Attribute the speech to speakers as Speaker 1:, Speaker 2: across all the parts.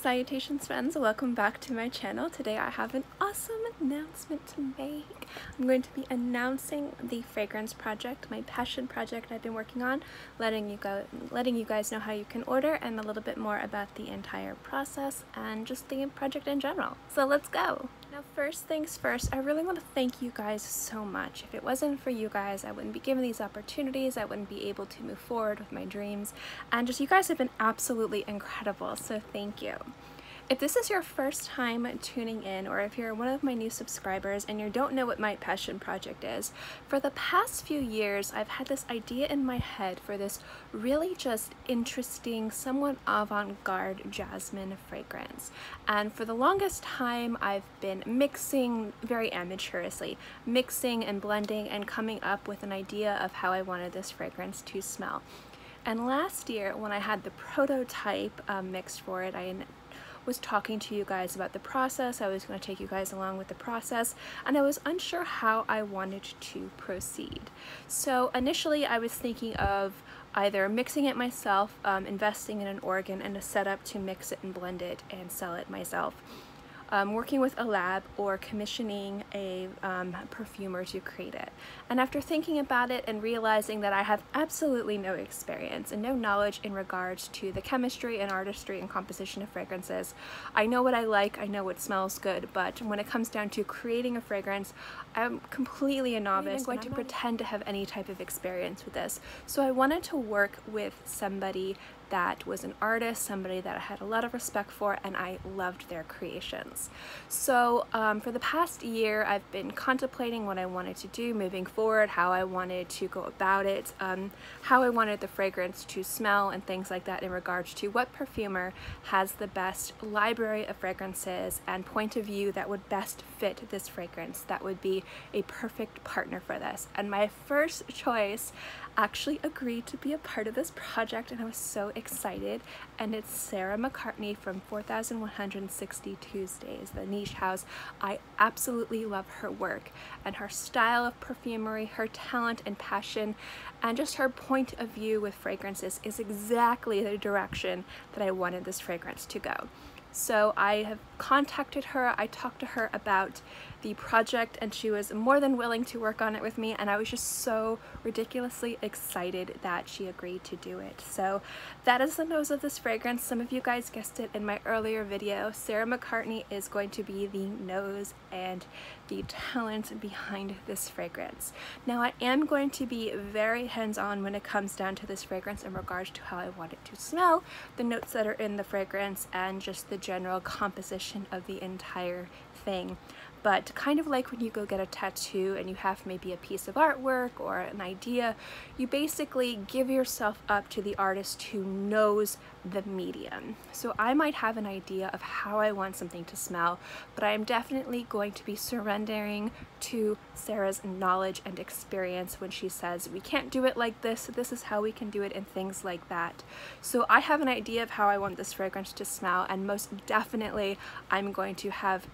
Speaker 1: Salutations friends, welcome back to my channel. Today I have an awesome announcement to make. I'm going to be announcing the fragrance project, my passion project I've been working on, letting you guys know how you can order and a little bit more about the entire process and just the project in general. So let's go! Now first things first, I really want to thank you guys so much. If it wasn't for you guys, I wouldn't be given these opportunities, I wouldn't be able to move forward with my dreams, and just you guys have been absolutely incredible, so thank you. If this is your first time tuning in, or if you're one of my new subscribers and you don't know what my passion project is, for the past few years I've had this idea in my head for this really just interesting, somewhat avant-garde jasmine fragrance. And for the longest time I've been mixing very amateurishly, mixing and blending and coming up with an idea of how I wanted this fragrance to smell. And last year when I had the prototype mixed for it, I was talking to you guys about the process. I was going to take you guys along with the process, and I was unsure how I wanted to proceed. So initially I was thinking of either mixing it myself, investing in an organ and a setup to mix it and blend it and sell it myself, working with a lab, or commissioning a perfumer to create it. And after thinking about it and realizing that I have absolutely no experience and no knowledge in regards to the chemistry and artistry and composition of fragrances, I know what I like, I know what smells good, but when it comes down to creating a fragrance, I'm completely a novice. I'm going to pretend to have any type of experience with this. So I wanted to work with somebody that was an artist, somebody that I had a lot of respect for, and I loved their creations. So for the past year I've been contemplating what I wanted to do moving forward, how I wanted to go about it, how I wanted the fragrance to smell and things like that in regards to what perfumer has the best library of fragrances and point of view that would best fit this fragrance, that would be a perfect partner for this. And my first choice actually agreed to be a part of this project, and I was so excited, and it's Sarah McCartney from 4160 Tuesdays, the niche house. I absolutely love her work and her style of perfumery, her talent and passion, and just her point of view with fragrances is exactly the direction that I wanted this fragrance to go. So I have contacted her, I talked to her about the project, and she was more than willing to work on it with me, and I was just so ridiculously excited that she agreed to do it. So that is the nose of this fragrance. Some of you guys guessed it in my earlier video. Sarah McCartney is going to be the nose and the talent behind this fragrance. Now I am going to be very hands-on when it comes down to this fragrance in regards to how I want it to smell, the notes that are in the fragrance, and just the general composition of the entire thing. But kind of like when you go get a tattoo and you have maybe a piece of artwork or an idea, you basically give yourself up to the artist who knows the medium. So I might have an idea of how I want something to smell, but I am definitely going to be surrendering to Sarah's knowledge and experience when she says, we can't do it like this, this is how we can do it, and things like that. So I have an idea of how I want this fragrance to smell, and most definitely I'm going to have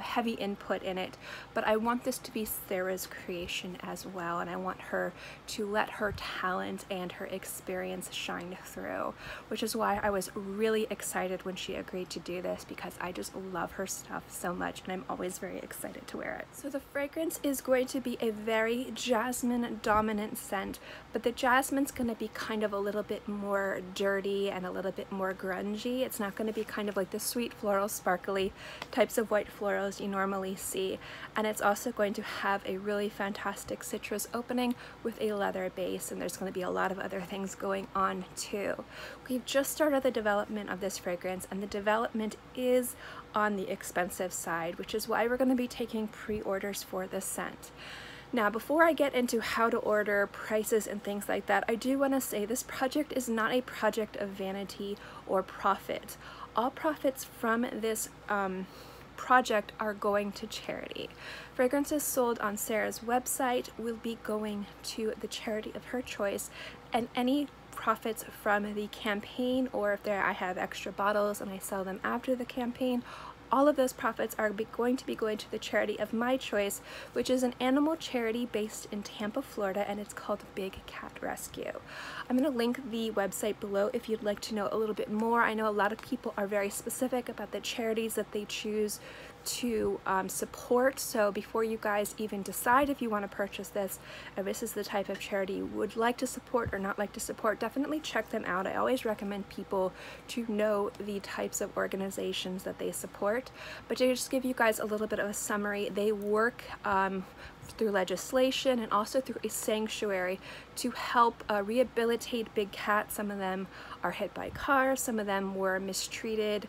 Speaker 1: heavy input in it, but I want this to be Sarah's creation as well, and I want her to let her talent and her experience shine through, which is why I was really excited when she agreed to do this, because I just love her stuff so much and I'm always very excited to wear it. So the fragrance is going to be a very jasmine dominant scent, but the jasmine's going to be kind of a little bit more dirty and a little bit more grungy. It's not going to be kind of like the sweet floral sparkly types of white florals you normally see, and it's also going to have a really fantastic citrus opening with a leather base, and there's going to be a lot of other things going on too. We've just started the development of this fragrance, and the development is on the expensive side, which is why we're going to be taking pre-orders for this scent. Now, before I get into how to order, prices, and things like that, I do want to say this project is not a project of vanity or profit. All profits from this project are going to charity. Fragrances sold on Sarah's website will be going to the charity of her choice, and any profits from the campaign, or if I have extra bottles and I sell them after the campaign, all of those profits are going to be going to the charity of my choice, which is an animal charity based in Tampa, Florida, and it's called Big Cat Rescue. I'm going to link the website below if you'd like to know a little bit more. I know a lot of people are very specific about the charities that they choose to support, so before you guys even decide if you want to purchase this, if this is the type of charity you would like to support or not like to support, definitely check them out. I always recommend people to know the types of organizations that they support. But to just give you guys a little bit of a summary, they work through legislation and also through a sanctuary to help rehabilitate big cats. Some of them are hit by cars, some of them were mistreated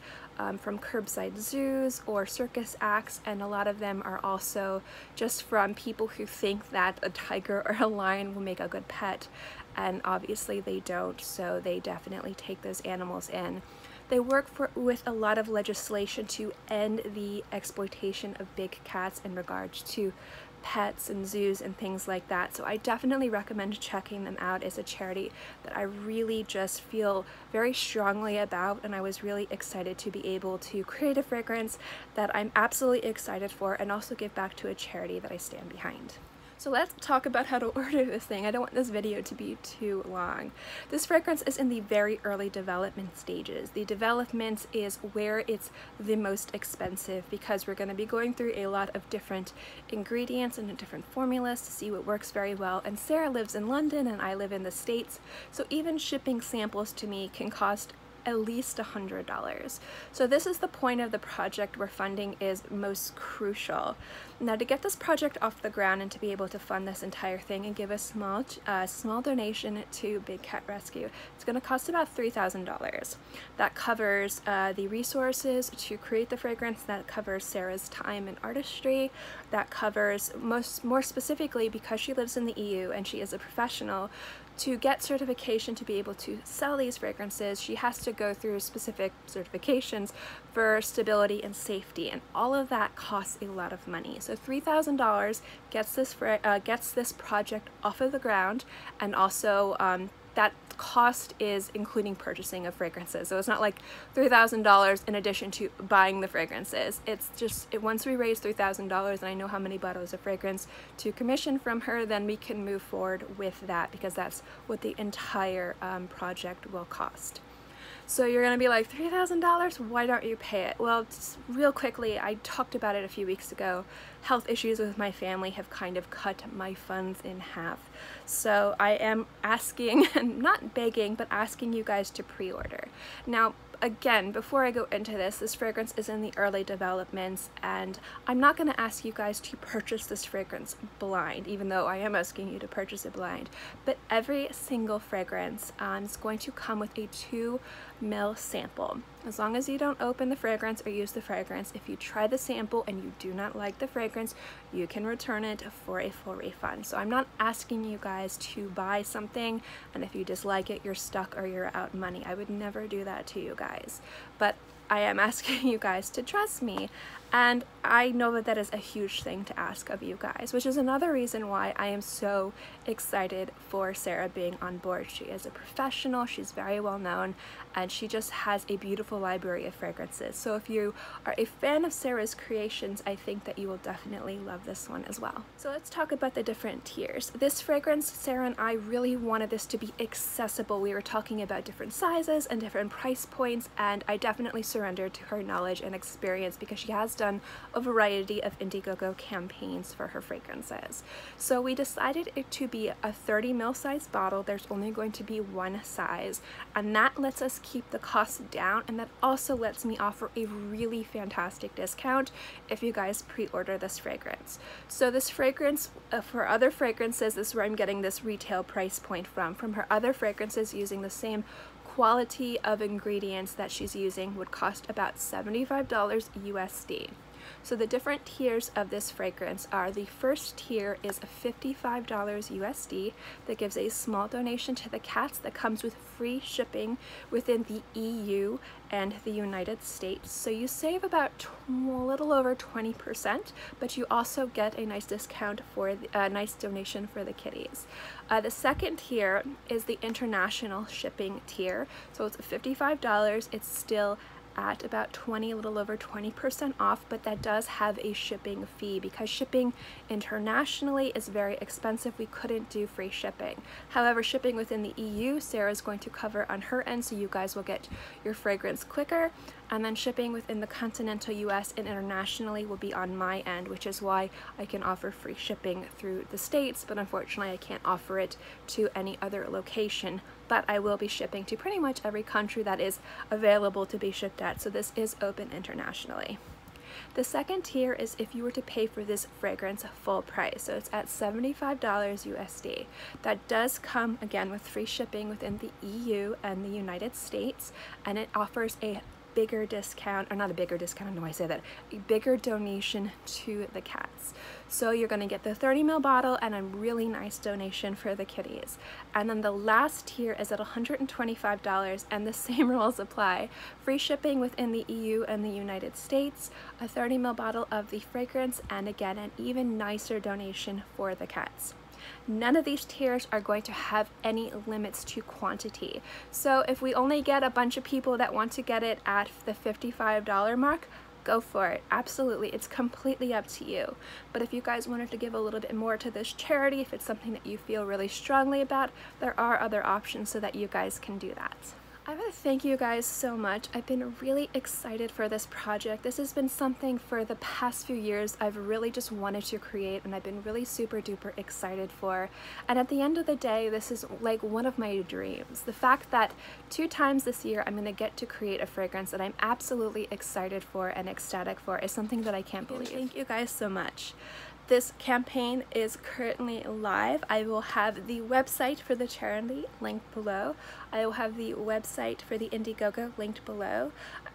Speaker 1: from curbside zoos or circus acts, and a lot of them are also just from people who think that a tiger or a lion will make a good pet, and obviously they don't, so they definitely take those animals in. They work with a lot of legislation to end the exploitation of big cats in regards to pets and zoos and things like that. So I definitely recommend checking them out as a charity that I really just feel very strongly about, and I was really excited to be able to create a fragrance that I'm absolutely excited for and also give back to a charity that I stand behind. So let's talk about how to order this thing. I don't want this video to be too long. This fragrance is in the very early development stages. The development is where it's the most expensive, because we're going to be going through a lot of different ingredients and different formulas to see what works very well. And Sarah lives in London and I live in the States, so even shipping samples to me can cost at least $100. So this is the point of the project where funding is most crucial. Now, to get this project off the ground and to be able to fund this entire thing and give a small donation to Big Cat Rescue, it's going to cost about $3,000. That covers the resources to create the fragrance, that covers Sarah's time and artistry, that covers more specifically, because she lives in the EU and she is a professional, to get certification to be able to sell these fragrances, she has to go through specific certifications for stability and safety, and all of that costs a lot of money. So $3,000 gets this project off of the ground, and also that cost is including purchasing of fragrances. So it's not like $3,000 in addition to buying the fragrances. It's just, once we raise $3,000 and I know how many bottles of fragrance to commission from her, then we can move forward with that, because that's what the entire project will cost. So you're gonna be like, $3,000? Why don't you pay it? Well, just real quickly, I talked about it a few weeks ago. Health issues with my family have kind of cut my funds in half. So I am asking, and not begging, but asking you guys to pre-order. Now, again, before I go into this fragrance is in the early developments, and I'm not going to ask you guys to purchase this fragrance blind, even though I am asking you to purchase it blind. But every single fragrance is going to come with a 2 ml sample. As long as you don't open the fragrance or use the fragrance, if you try the sample and you do not like the fragrance, you can return it for a full refund. So I'm not asking you guys to buy something and if you dislike it, you're stuck or you're out money. I would never do that to you guys. But I am asking you guys to trust me, and I know that that is a huge thing to ask of you guys, which is another reason why I am so excited for Sarah being on board. She is a professional, she's very well known, and she just has a beautiful library of fragrances. So if you are a fan of Sarah's creations, I think that you will definitely love this one as well. So let's talk about the different tiers. This fragrance, Sarah and I really wanted this to be accessible. We were talking about different sizes and different price points, and I definitely surrendered to her knowledge and experience, because she has done a variety of Indiegogo campaigns for her fragrances. So we decided it to be a 30 ml size bottle. There's only going to be one size, and that lets us keep the cost down, and that also lets me offer a really fantastic discount if you guys pre-order this fragrance. So this fragrance, for other fragrances, this is where I'm getting this retail price point from her other fragrances using the same quality of ingredients that she's using, would cost about $75 USD. So the different tiers of this fragrance are: the first tier is $55 USD that gives a small donation to the cats that comes with free shipping within the EU and the United States. So you save about a little over 20%, but you also get a nice discount for a nice donation for the kitties. The second tier is the international shipping tier. So it's $55. It's still at about 20, a little over 20% off, but that does have a shipping fee because shipping internationally is very expensive. We couldn't do free shipping. However, shipping within the EU, Sarah's going to cover on her end, so you guys will get your fragrance quicker. And then shipping within the continental US and internationally will be on my end, which is why I can offer free shipping through the States, but unfortunately I can't offer it to any other location. But I will be shipping to pretty much every country that is available to be shipped at, so this is open internationally. The second tier is if you were to pay for this fragrance full price, so it's at $75 USD. That does come again with free shipping within the EU and the United States, and it offers a bigger discount, or not a bigger discount, I don't know why I say that, a bigger donation to the cats. So you're going to get the 30 ml bottle and a really nice donation for the kitties. And then the last tier is at $125, and the same rules apply. Free shipping within the EU and the United States, a 30 ml bottle of the fragrance, and again an even nicer donation for the cats. None of these tiers are going to have any limits to quantity. So if we only get a bunch of people that want to get it at the $55 mark, go for it. Absolutely, it's completely up to you. But if you guys wanted to give a little bit more to this charity, if it's something that you feel really strongly about, there are other options so that you guys can do that. I want to thank you guys so much. I've been really excited for this project. This has been something for the past few years I've really just wanted to create, and I've been really super duper excited for. And at the end of the day, this is like one of my dreams. The fact that 2 times this year I'm going to get to create a fragrance that I'm absolutely excited for and ecstatic for is something that I can't believe. Thank you guys so much. This campaign is currently live. I will have the website for the charity linked below. I will have the website for the Indiegogo linked below.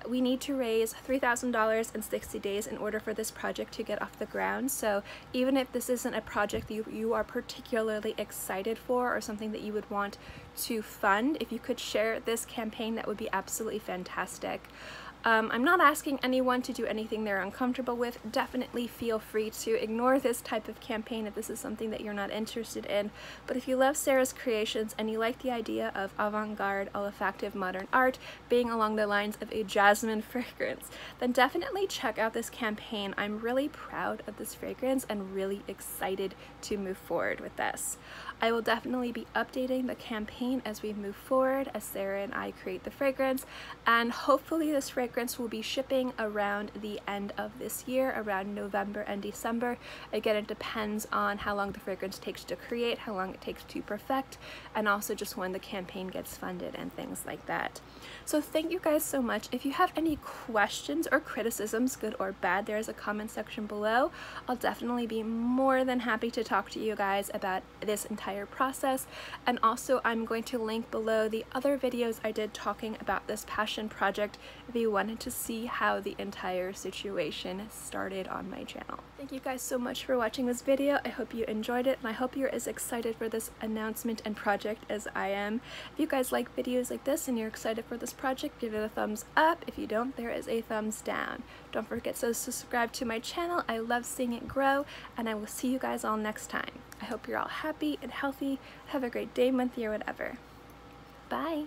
Speaker 1: We need to raise $3,000 in 60 days in order for this project to get off the ground. So even if this isn't a project you are particularly excited for or something that you would want to fund, if you could share this campaign, that would be absolutely fantastic. I'm not asking anyone to do anything they're uncomfortable with. Definitely feel free to ignore this type of campaign if this is something that you're not interested in. But if you love Sarah's creations and you like the idea of avant-garde, olfactive modern art being along the lines of a Jasmine fragrance, then definitely check out this campaign. I'm really proud of this fragrance and really excited to move forward with this. I will definitely be updating the campaign as we move forward, as Sarah and I create the fragrance, and hopefully this fragrance will be shipping around the end of this year, around November and December. Again, it depends on how long the fragrance takes to create, how long it takes to perfect, and also just when the campaign gets funded and things like that. So thank you guys so much. If you have any questions or criticisms, good or bad, there is a comment section below. I'll definitely be more than happy to talk to you guys about this entire process, and also I'm going to link below the other videos I did talking about this passion project if you wanted to see how the entire situation started on my channel. Thank you guys so much for watching this video. I hope you enjoyed it, and I hope you're as excited for this announcement and project as I am. If you guys like videos like this and you're excited for this project, give it a thumbs up. If you don't, there is a thumbs down. Don't forget to subscribe to my channel. I love seeing it grow, and I will see you guys all next time. I hope you're all happy and healthy. Have a great day, month, year, whatever. Bye!